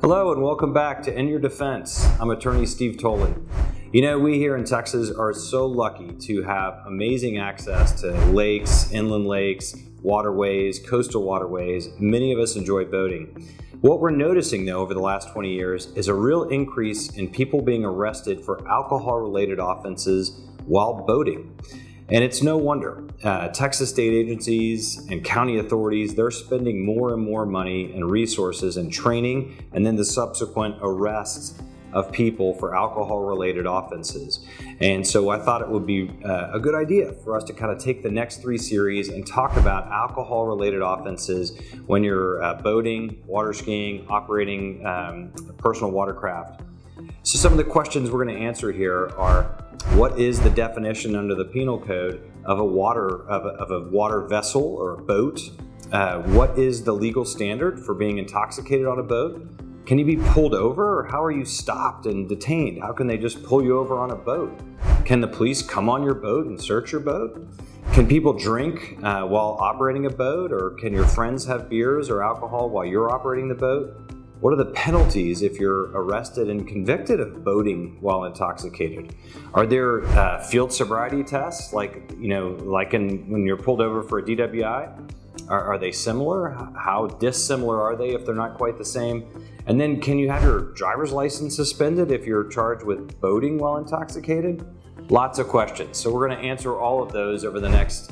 Hello and welcome back to In Your Defense. I'm attorney Steve Toland. You know, we here in Texas are so lucky to have amazing access to lakes, inland lakes, waterways, coastal waterways. Many of us enjoy boating. What we're noticing though over the last 20 years is a real increase in people being arrested for alcohol-related offenses while boating. And it's no wonder. Texas state agencies and county authorities, they're spending more and more money and resources in training and then the subsequent arrests of people for alcohol-related offenses. And so I thought it would be a good idea for us to kind of take the next three series and talk about alcohol-related offenses when you're boating, water skiing, operating personal watercraft. So some of the questions we're going to answer here are: what is the definition under the penal code of a water vessel or a boat? What is the legal standard for being intoxicated on a boat? Can you be pulled over, or how are you stopped and detained? How can they just pull you over on a boat? Can the police come on your boat and search your boat? Can people drink while operating a boat, or can your friends have beers or alcohol while you're operating the boat? What are the penalties if you're arrested and convicted of boating while intoxicated? Are there field sobriety tests, when you're pulled over for a DWI? Are they similar? How dissimilar are they if they're not quite the same? And then can you have your driver's license suspended if you're charged with boating while intoxicated? Lots of questions. So we're going to answer all of those over the next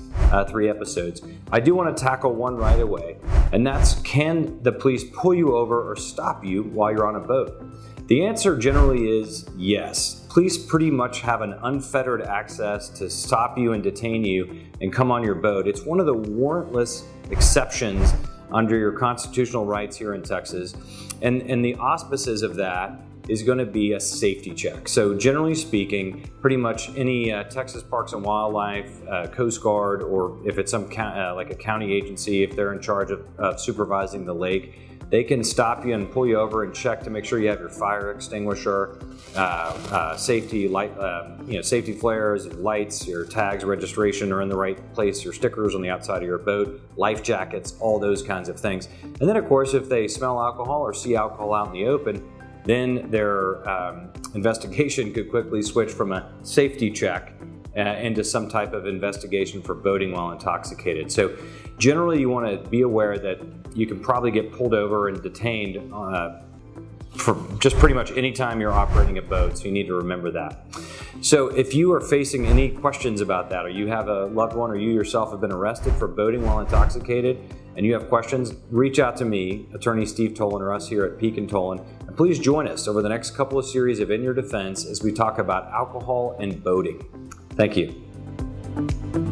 three episodes. I do want to tackle one right away, and that's: can the police pull you over or stop you while you're on a boat? The answer generally is yes. Police pretty much have an unfettered access to stop you and detain you and come on your boat. It's one of the warrantless exceptions under your constitutional rights here in Texas. And the auspices of that is going to be a safety check. So generally speaking, pretty much any Texas Parks and Wildlife, Coast Guard, or if it's some like a county agency, if they're in charge of supervising the lake, they can stop you and pull you over and check to make sure you have your fire extinguisher, safety light, safety flares, lights, your tags, registration are in the right place, your stickers on the outside of your boat, life jackets, all those kinds of things. And then of course, if they smell alcohol or see alcohol out in the open, then their investigation could quickly switch from a safety check into some type of investigation for boating while intoxicated. So generally you want to be aware that you can probably get pulled over and detained for just pretty much any time you're operating a boat, so you need to remember that. So if you are facing any questions about that, or you have a loved one or you yourself have been arrested for boating while intoxicated and you have questions, reach out to me, attorney Steve Toland, or us here at Peak and Toland, and please join us over the next couple of series of In Your Defense as we talk about alcohol and boating. Thank you.